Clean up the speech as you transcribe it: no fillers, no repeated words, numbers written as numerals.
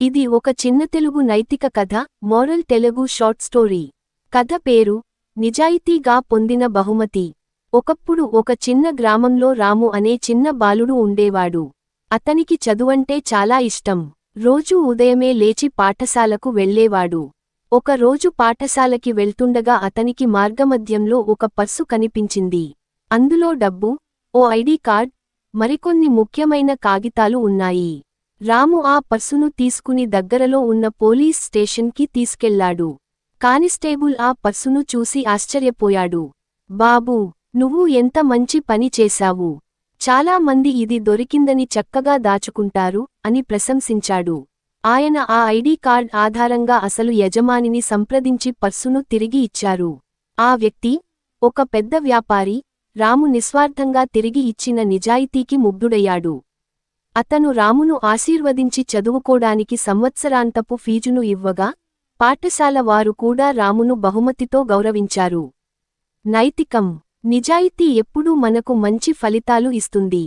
ఇది ఒక చిన్న తెలుగు నైతిక కథ, మోరల్ తెలుగు షార్ట్ స్టోరీ. కథ పేరు నిజాయితీగా పొందిన బహుమతి. ఒకప్పుడు ఒక చిన్న గ్రామంలో రాము అనే చిన్న బాలుడు ఉండేవాడు. అతనికి చదువంటే చాలా ఇష్టం. రోజూ ఉదయమే లేచి పాఠశాలకు వెళ్ళేవాడు. ఒక రోజు పాఠశాలకి వెళ్తుండగా అతనికి మార్గమధ్యంలో ఒక పర్సు కనిపించింది. అందులో డబ్బు, ఓ ఐడి కార్డ్, మరికొన్ని ముఖ్యమైన కాగితాలు ఉన్నాయి. రాము ఆ పర్సును తీసుకుని దగ్గరలో ఉన్న పోలీస్ స్టేషన్కి తీసుకెళ్లాడు. కానిస్టేబుల్ ఆ పర్సును చూసి ఆశ్చర్యపోయాడు. బాబూ, నువ్వు ఎంత మంచి పని చేశావు. చాలా మంది ఇది దొరికిందని చక్కగా దాచుకుంటారు అని ప్రశంసించాడు. ఆయన ఆ ఐడి కార్డ్ ఆధారంగా అసలు యజమానిని సంప్రదించి పర్సును తిరిగి ఇచ్చారు. ఆ వ్యక్తి ఒక పెద్ద వ్యాపారి. రాము నిస్వార్థంగా తిరిగి ఇచ్చిన నిజాయితీకి ముగ్ధుడయ్యాడు. అతను రామును ఆశీర్వదించి చదువుకోడానికి సంవత్సరాంతపు ఫీజును ఇవ్వగా, పాఠశాల వారు కూడా రామును బహుమతితో గౌరవించారు. నైతికం: నిజాయితీ ఎప్పుడూ మనకు మంచి ఫలితాలు ఇస్తుంది.